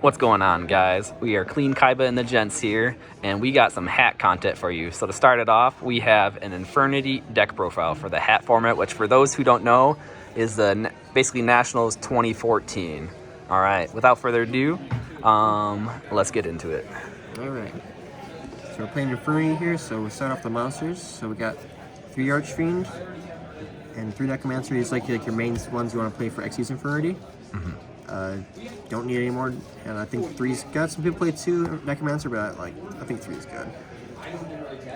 What's going on, guys? We are Clean Kaiba and the Gents here, and we got some hat content for you. So to start it off, we have an Infernity deck profile for the hat format, which for those who don't know, is the basically Nationals 2014. All right, without further ado, let's get into it. All right. So we're playing Infernity here, so we'll start off the monsters. So we got 3 Archfiend and 3 Necromancer. These like your main ones you want to play for XYZ Infernity. Don't need any more, and I think 3's good. Some people play 2 Necromancer, but I think 3 is good.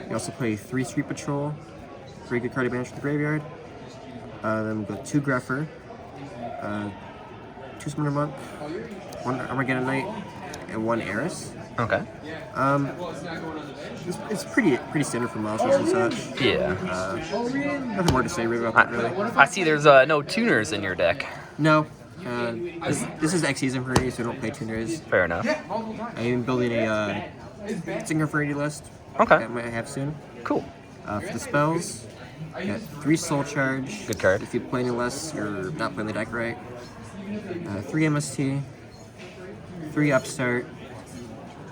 You also play 3 Street Patrol, very good card to banish from the graveyard. Then we go 2 Greffer, 2 Summoner Monk, 1 Armageddon Knight, and 1 Eris. Okay. It's pretty standard for monsters and such. Yeah. Nothing more to say about that, really. I see there's no tuners in your deck. No. This is XYZ Infernity, so we don't play tuners. Fair enough. I am building a Singer Infernity list. Okay. That I might have soon. Cool. For the spells, I got 3 Soul Charge. Good card. If you play any less, you're not playing the deck right. 3 MST, 3 Upstart.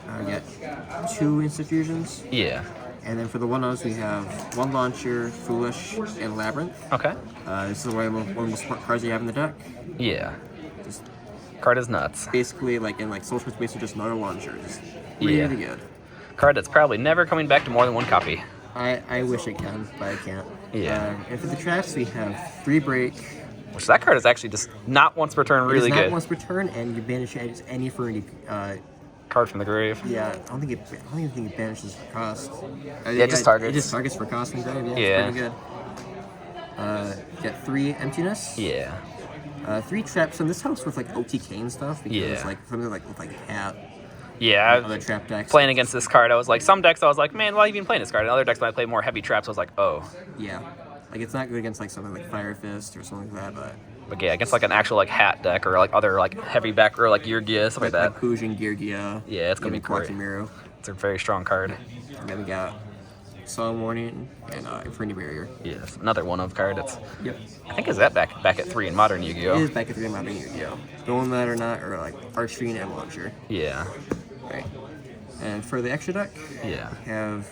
I got 2 Instant Fusions. Yeah. And then for the 1-0s, we have 1 Launcher, Foolish, and Labyrinth. Okay. This is one of the most smart cards you have in the deck. Yeah. Just Card is nuts. basically, Soul Charge, basically just another launcher. Just really good. Card that's probably never coming back to more than 1 copy. I wish it can, but I can't. Yeah. And for the traps, we have 3 Break. Which that card is actually just not once per turn really It is not good. once per turn, and you banish any Infernity. Card from the grave. Yeah, I don't even think it banishes for cost. Yeah, just targets. It just targets for cost and grave. Yeah. It's pretty good. Get 3 Emptiness. Yeah. 3 traps, and this helps with OTK and stuff because Yeah. something with Hat. Yeah. Other trap decks. Playing against this card, I was like, some decks I was like, man, why are you even playing this card? And other decks when I play more heavy traps, I was like, oh. Yeah, it's not good against something like Fire Fist or something like that, But yeah, against an actual hat deck or other heavy back or Gear, stuff like that. Like Bujin, Geargia. Yeah, it's gonna be great. Miru. It's a very strong card. And then we got Solemn Warning and Infernity Barrier. Yes, another one of card. It's Yep. I think is that back at 3 in Modern It Yu-Gi-Oh. is back at 3 Modern Yu-Gi-Oh. The one that or not are Archfiend and Launcher. Yeah. Right. And for the extra deck, Yeah. I have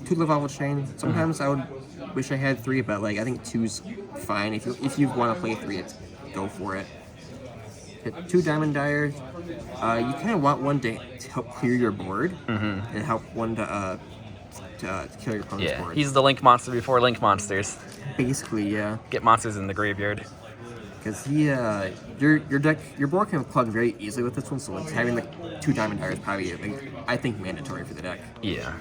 2 Level Chain. Sometimes I would wish I had 3, but I think 2's fine. If you want to play 3, go for it. Hit 2 Diamond Dire. You kind of want one to help clear your board and help one to kill your opponent's Yeah. board. He's the Link monster before Link monsters. Basically, yeah. Get monsters in the graveyard. Because your board can plug very easily with this one, so having 2 Diamond Dire is probably I think mandatory for the deck. Yeah.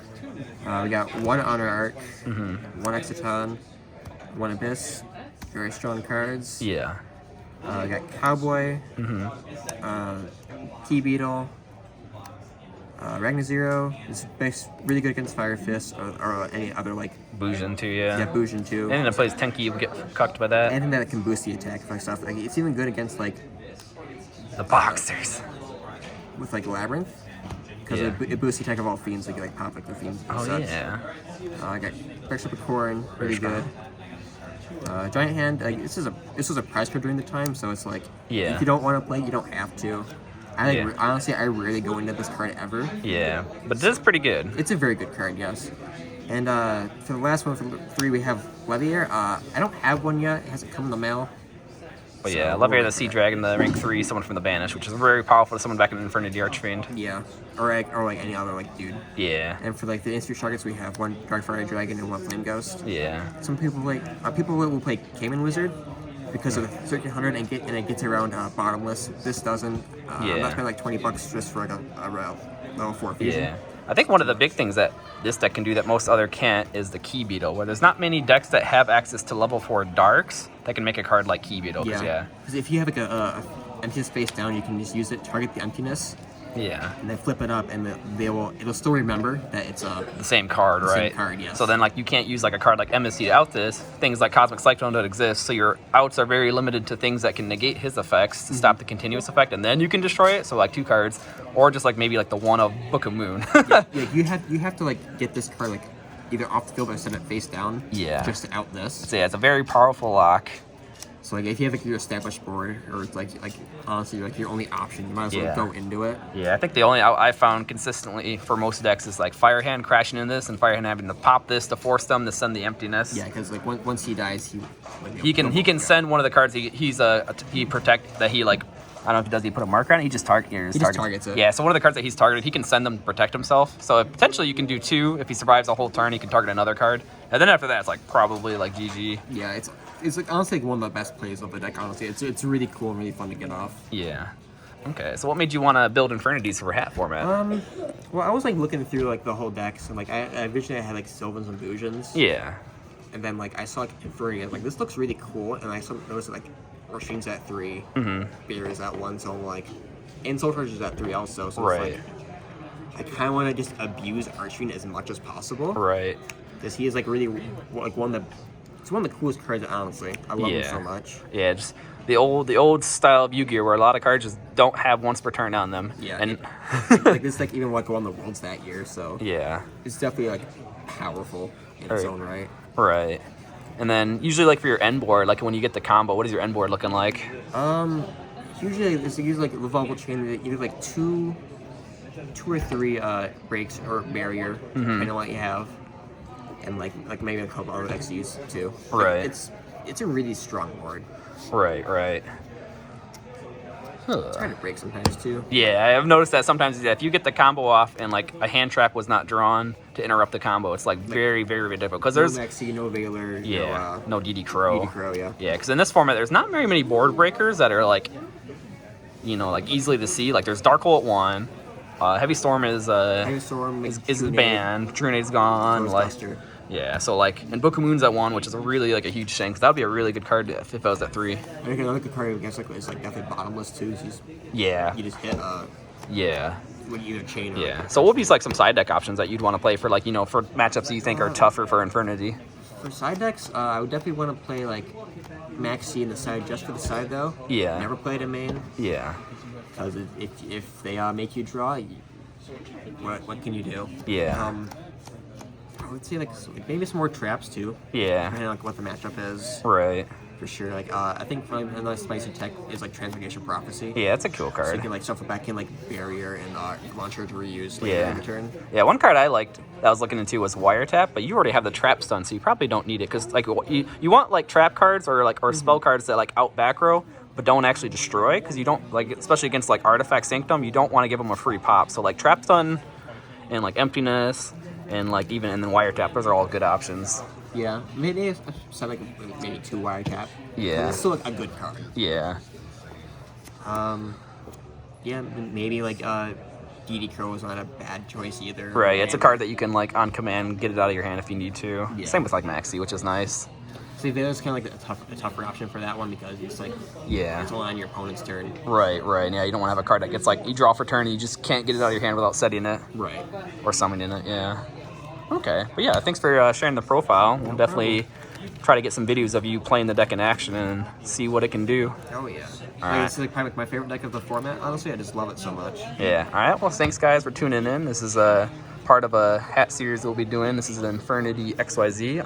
We got 1 Honor Arc, 1 Exciton, 1 Abyss, very strong cards. Yeah. We got Cowboy, Key Beetle, Ragnar Zero. It's really good against Fire Fist or any other Bujin too, yeah. Bujin too. And if it plays Tenki, you get cucked by that. Anything that can boost the attack and stuff. It's even good against The boxers. with Labyrinth. Because Yeah. it boosts the attack of all fiends, so you can pop the fiends and Oh such. yeah. I got Breakship of Corrin, really good. Giant Hand, this was a prize card during the time, so it's Yeah. if you don't want to play, you don't have to. Honestly, I rarely go into this card ever. Yeah. But this is pretty good. It's a very good card, yes. And for the last one, from 3, we have Levier. I don't have one yet. It hasn't come in the mail. But yeah, Levier the Sea Dragon, the rank 3, someone from the Banish, which is very powerful to someone back in Infernity Archfiend. Yeah, or any other dude. Yeah. And for the instant targets, we have 1 Darkfire Dragon and 1 Flame Ghost. Yeah. Some people people will play Cayman Wizard because of the 1300 and it gets around bottomless. This doesn't. I'm not spending $20 just for a level 4 fusion. Yeah. I think one of the big things that this deck can do that most other can't is the Key Beetle, where there's not many decks that have access to level 4 darks that can make a card like Key Beetle. Yeah. Because if you have a emptiness face down, you can just use it, target the emptiness, Yeah. and then flip it up, and it'll still remember that it's The same card, right? same card, yes. So then, you can't use a card like MSC to out this. Things like Cosmic Cyclone don't exist, so your outs are very limited to things that can negate his effects to stop the continuous effect, and then you can destroy it. So 2 cards, or just maybe the one of Book of Moon. yeah, you have to get this card either off the field or set it face down. Yeah. Just to out this. So yeah, it's a very powerful lock. So like if you have like your established board, or it's like honestly like your only option, you might as well Yeah. go into it. Yeah, I think the only I found consistently for most decks is like Firehand crashing in this and Firehand having to pop this to force them to send the emptiness. Yeah, because like once he dies, He can send one of the cards he protect that he like. I don't know if he does. He put a marker on it. He just targets it. Yeah. So one of the cards that he's targeted, he can send them to protect himself. So potentially you can do 2 if he survives a whole turn. He can target another card, and then after that, it's like probably like GG. Yeah, it's like honestly like one of the best plays of the deck. Honestly, it's really cool and really fun to get off. Yeah. Okay. So what made you want to build Infernities for hat format? Well, I was like looking through like the whole decks, and like I originally had like Sylvans and Bujans. Yeah. And then like I saw like Infernity, I was like, this looks really cool, and I noticed like Archfiend's at 3, Bear is at 1, so I'm like, and Soul Charge is at 3 also, so Right. it's like I kind of want to just abuse Archfiend as much as possible. Right. Because he is like really like one of the coolest cards, honestly. I love him so much. Yeah, just the old style of Yu-Gi-Oh where a lot of cards just don't have once per turn on them. Yeah, and like this like even like won the Worlds that year, so yeah, it's definitely like powerful in its own right. Right. And then usually like for your end board, like when you get the combo, what is your end board looking like? Usually it's usually like revolvable chain, either like two or 3 breaks or barrier, depending on what you have, and like maybe a couple other XYZ too. Like, Right. It's a really strong board. Right. It's hard to break sometimes too. Yeah, I've noticed that sometimes if you get the combo off and like a hand trap was not drawn to interrupt the combo, it's like very difficult because there's no Maxi, no Veiler, no DD Crow. DD Crow, yeah. Yeah, because in this format there's not very many board breakers that are like, like easily to see. Like there's Dark Hole at 1, Heavy Storm is banned, Truenade's gone. Ghostbuster. Yeah, so like, and Book of Moon's at 1, which is a really like a huge shank. That would be a really good card if it was at 3. I think another good card against like is like definitely bottomless too. So you just hit when you either chain or So what would be like some side deck options that you'd want to play for like for matchups you think are tougher for Infernity? For side decks, I would definitely want to play like Maxi in the side just for the side though. Yeah. Never played a main. Yeah. Because if they make you draw, what can you do? Yeah. I would say like maybe some more traps too. Yeah. Depending on like what the matchup is. Right. For sure. Like I think another spicy tech is like Transformation Prophecy. Yeah, that's a cool card. So you can like shuffle back in like Barrier and Launcher to reuse later in the turn. Yeah, one card I liked that I was looking into was Wiretap, but you already have the trap stun, so you probably don't need it because like you want like trap cards or spell cards that like out back row but don't actually destroy, because you don't like, especially against like Artifact Sanctum, you don't want to give them a free pop. So like trap stun and like emptiness and like and then Wiretap, those are all good options. Yeah, maybe like maybe 2 Wiretap. Yeah, but it's still like a good card. Yeah. Yeah, maybe like DD Crow is not a bad choice either. Right, it's a card that you can like on command get it out of your hand if you need to. Yeah. Same with like Maxi, which is nice. See, there's kind of like a tougher option for that one because it's like it's only on your opponent's turn. Right. Yeah, you don't want to have a card that gets like you draw for turn and you just can't get it out of your hand without setting it. Right. Or summoning it. Yeah. Okay, but yeah, thanks for sharing the profile. We'll definitely try to get some videos of you playing the deck in action and see what it can do. Oh yeah. All right. It's like probably my favorite deck of the format. Honestly, I just love it so much. Yeah. All right. Well, thanks guys for tuning in. This is part of a hat series we'll be doing. This is Infernity XYZ.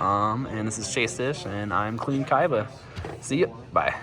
And this is Chase Dish, and I'm Clean Kaiba. See ya. Bye.